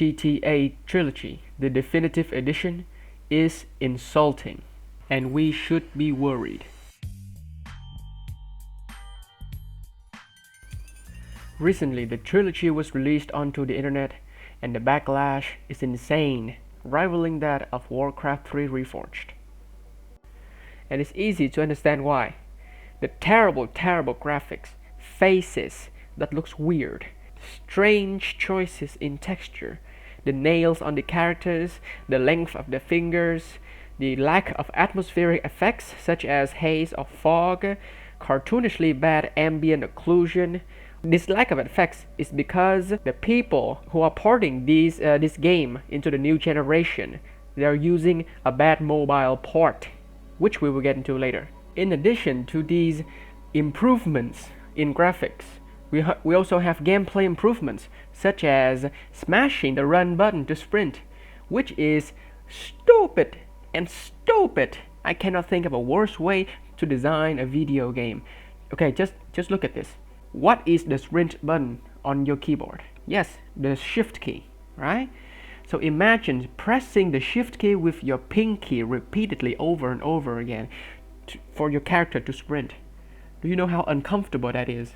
GTA Trilogy, the Definitive Edition, is insulting, and we should be worried. Recently, the trilogy was released onto the internet, and the backlash is insane, rivaling that of Warcraft 3 Reforged. And it's easy to understand why. The terrible graphics, faces that looks weird, strange choices in texture, the nails on the characters, the length of the fingers, the lack of atmospheric effects such as haze or fog, cartoonishly bad ambient occlusion. This lack of effects is because the people who are porting this game into the new generation, they are using a bad mobile port, which we will get into later. In addition to these improvements in graphics, we also have gameplay improvements, such as smashing the run button to sprint, which is stupid and stupid. I cannot think of a worse way to design a video game. Okay, just look at this. What is the sprint button on your keyboard? Yes, the shift key, right? So imagine pressing the shift key with your pinky repeatedly over and over again for your character to sprint. Do you know how uncomfortable that is?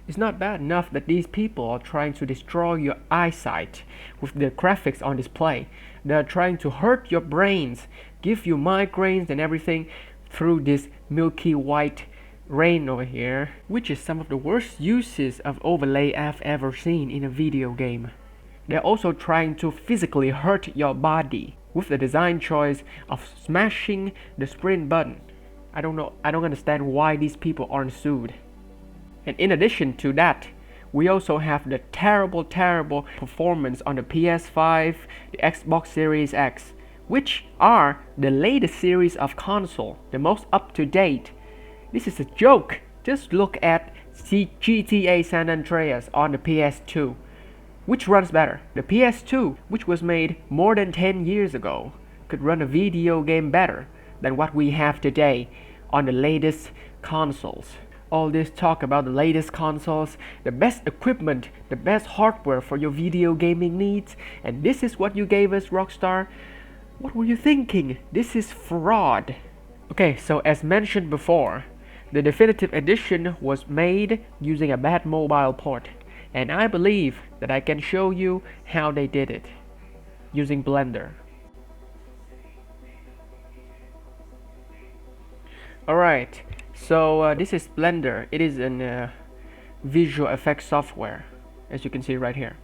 It's not bad enough that these people are trying to destroy your eyesight with the graphics on display. They are trying to hurt your brains, give you migraines and everything through this milky white rain over here, which is some of the worst uses of overlay I've ever seen in a video game. They're also trying to physically hurt your body with the design choice of smashing the sprint button. I don't understand why these people aren't sued. And in addition to that, we also have the terrible performance on the PS5, the Xbox Series X, which are the latest series of console, the most up-to-date. This is a joke. Just look at GTA San Andreas on the PS2. Which runs better? The PS2, which was made more than 10 years ago, could run a video game better than what we have today on the latest consoles. All this talk about the latest consoles, the best equipment, the best hardware for your video gaming needs, and this is what you gave us, Rockstar? What were you thinking? This is fraud. Okay, so as mentioned before, the Definitive Edition was made using a bad mobile port, and I believe that I can show you how they did it using Blender. Alright, so this is Blender. It is an visual effects software, as you can see right here.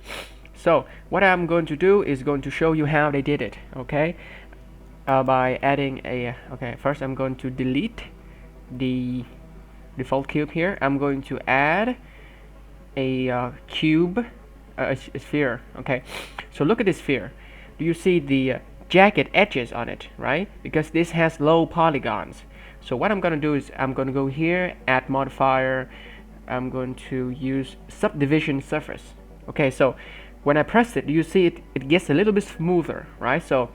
So what I'm going to do is going to show you how they did it, okay? By adding a, first I'm going to delete the default cube here. I'm going to add a cube, a sphere, okay? So look at this sphere. Do you see the jagged edges on it, right? Because this has low polygons. So what I'm going to do is I'm going to go here, add modifier. I'm going to use subdivision surface. Okay, so when I press it, you see it gets a little bit smoother, right? So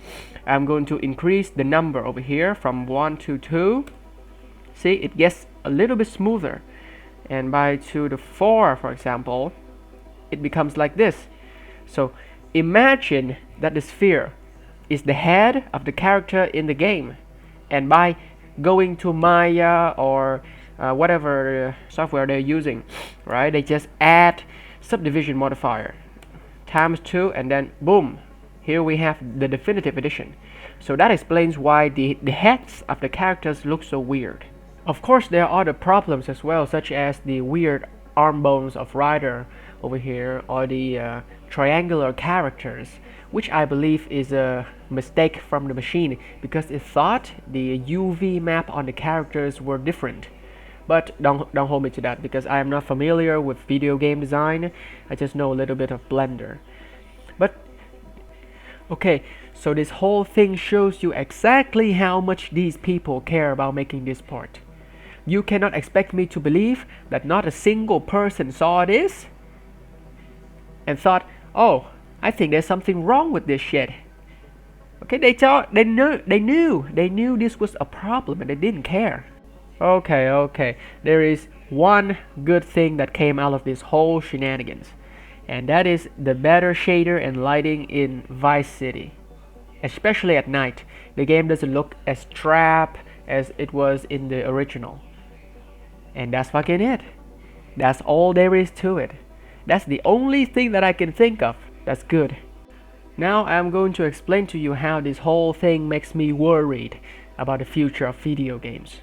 I'm going to increase the number over here from 1 to 2. See, it gets a little bit smoother. And by 2 to 4, for example, it becomes like this. So imagine that the sphere is the head of the character in the game. And by going to Maya or whatever software they're using, right? They just add subdivision modifier times 2, and then boom, here we have the Definitive Edition. So that explains why the heads of the characters look so weird. Of course, there are other problems as well, such as the weird arm bones of Ryder over here, or the triangular characters, which I believe is a mistake from the machine because it thought the UV map on the characters were different. But don't hold me to that because I am not familiar with video game design. I just know a little bit of Blender. But okay, so this whole thing shows you exactly how much these people care about making this part. You cannot expect me to believe that not a single person saw this and thought, oh, I think there's something wrong with this shit. Okay, they knew this was a problem and they didn't care. Okay, there is one good thing that came out of this whole shenanigans, and that is the better shader and lighting in Vice City. Especially at night, the game doesn't look as drab as it was in the original. And that's fucking it. That's all there is to it. That's the only thing that I can think of that's good. Now I'm going to explain to you how this whole thing makes me worried about the future of video games.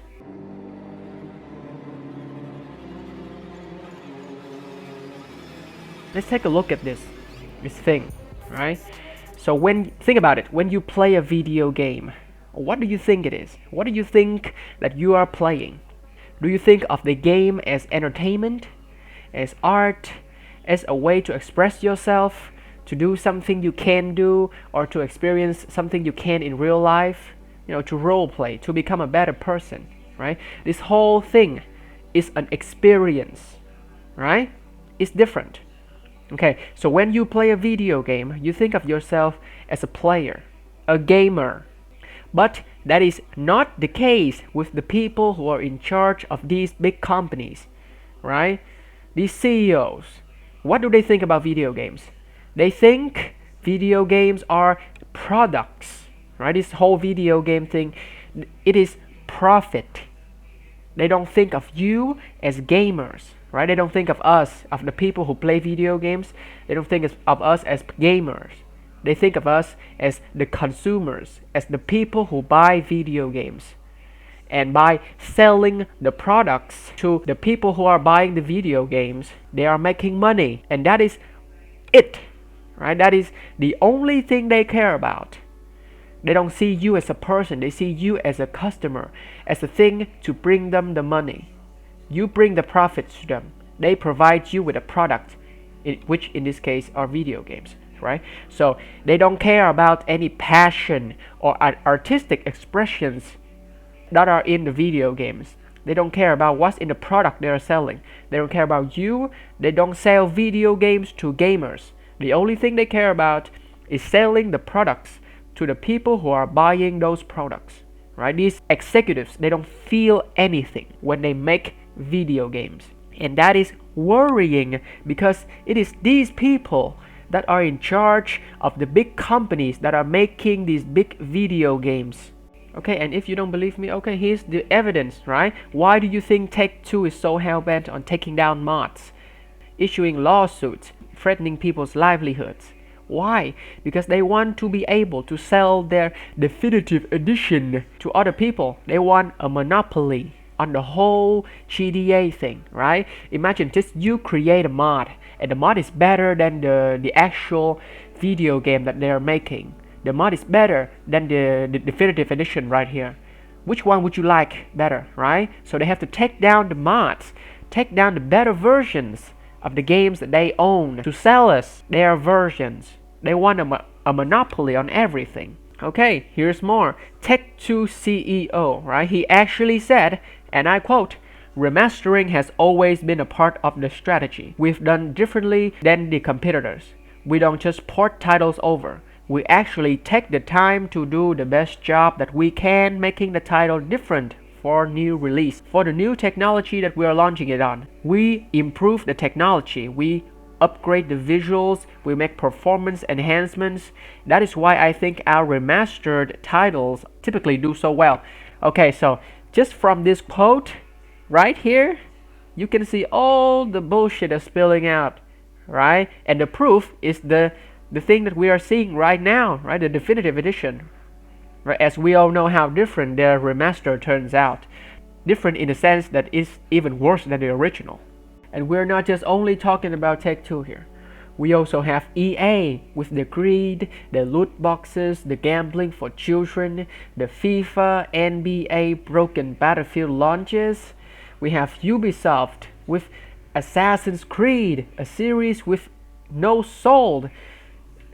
Let's take a look at this thing, right? So think about it, when you play a video game, what do you think it is? What do you think that you are playing? Do you think of the game as entertainment, as art, as a way to express yourself, to do something you can do, or to experience something you can in real life? You know, to role play, to become a better person, right? This whole thing is an experience, right? It's different. Okay, so when you play a video game, you think of yourself as a player, a gamer. But that is not the case with the people who are in charge of these big companies, right? These CEOs. What do they think about video games? They think video games are products, right? This whole video game thing, it is profit. They don't think of you as gamers, right? They don't think of us, of the people who play video games. They don't think of us as gamers. They think of us as the consumers, as the people who buy video games. And by selling the products to the people who are buying the video games, they are making money. And that is it, right? That is the only thing they care about. They don't see you as a person. They see you as a customer, as a thing to bring them the money. You bring the profits to them. They provide you with a product, which in this case are video games, right? So they don't care about any passion or artistic expressions that are in the video games. They don't care about what's in the product they are selling. They don't care about you. They don't sell video games to gamers. The only thing they care about is selling the products to the people who are buying those products, right? These executives, they don't feel anything when they make video games. And that is worrying because it is these people that are in charge of the big companies that are making these big video games. Okay, and if you don't believe me, okay, here's the evidence, right? Why do you think Take-Two is so hell-bent on taking down mods, issuing lawsuits, threatening people's livelihoods? Why? Because they want to be able to sell their definitive edition to other people. They want a monopoly on the whole GTA thing, right? Imagine just you create a mod, and the mod is better than the actual video game that they are making. The mod is better than the definitive edition right here. Which one would you like better, right? So they have to take down the mods, take down the better versions of the games that they own to sell us their versions. They want a monopoly on everything. Okay, here's more. Take-Two CEO, right? He actually said, and I quote, "Remastering has always been a part of the strategy. We've done differently than the competitors. We don't just port titles over. We actually take the time to do the best job that we can, making the title different for new release, for the new technology that we are launching it on. We improve the technology. We upgrade the visuals, we make performance enhancements. That is why I think our remastered titles typically do so well." Okay, so just from this quote right here, you can see all the bullshit that's spilling out, right? And the proof is the thing that we are seeing right now, right? The definitive edition, right? As we all know how different their remaster turns out. Different in the sense that it's even worse than the original. And we're not just only talking about Take-Two here. We also have EA with the greed, the loot boxes, the gambling for children, the FIFA, NBA, broken Battlefield launches. We have Ubisoft with Assassin's Creed, a series with no soul.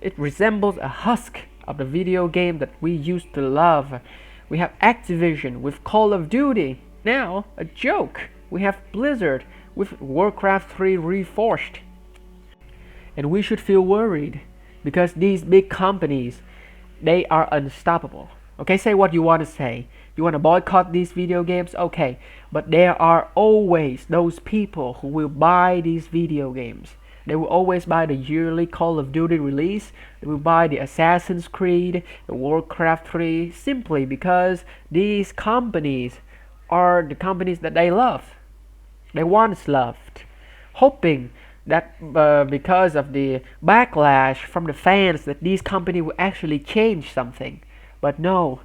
It resembles a husk of the video game that we used to love. We have Activision with Call of Duty, now a joke. We have Blizzard with Warcraft 3 Reforged. And we should feel worried because these big companies, they are unstoppable. Okay, say what you want to say. You want to boycott these video games? Okay, but there are always those people who will buy these video games. They will always buy the yearly Call of Duty release. They will buy the Assassin's Creed, the Warcraft 3, simply because these companies are the companies that they love. They once loved, hoping that because of the backlash from the fans that these companies will actually change something. But no,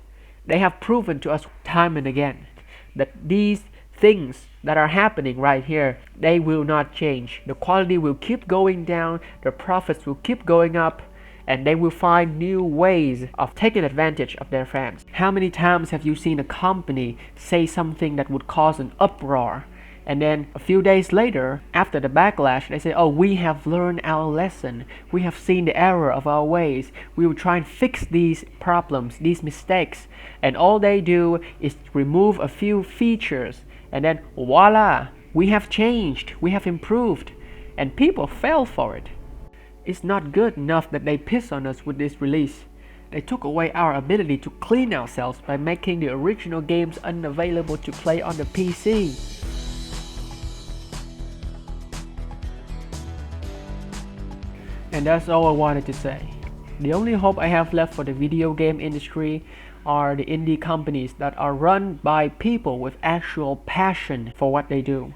they have proven to us time and again that these things that are happening right here, they will not change. The quality will keep going down, the profits will keep going up, and they will find new ways of taking advantage of their fans. How many times have you seen a company say something that would cause an uproar, and then a few days later, after the backlash, they say, oh, we have learned our lesson. We have seen the error of our ways. We will try and fix these problems, these mistakes. And all they do is remove a few features. And then voila, we have changed. We have improved. And people fell for it. It's not good enough that they piss on us with this release. They took away our ability to clean ourselves by making the original games unavailable to play on the PC. And that's all I wanted to say. The only hope I have left for the video game industry are the indie companies that are run by people with actual passion for what they do.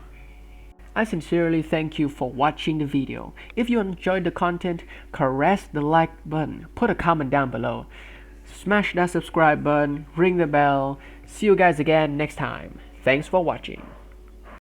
I sincerely thank you for watching the video. If you enjoyed the content, caress the like button, put a comment down below, smash that subscribe button, ring the bell. See you guys again next time. Thanks for watching.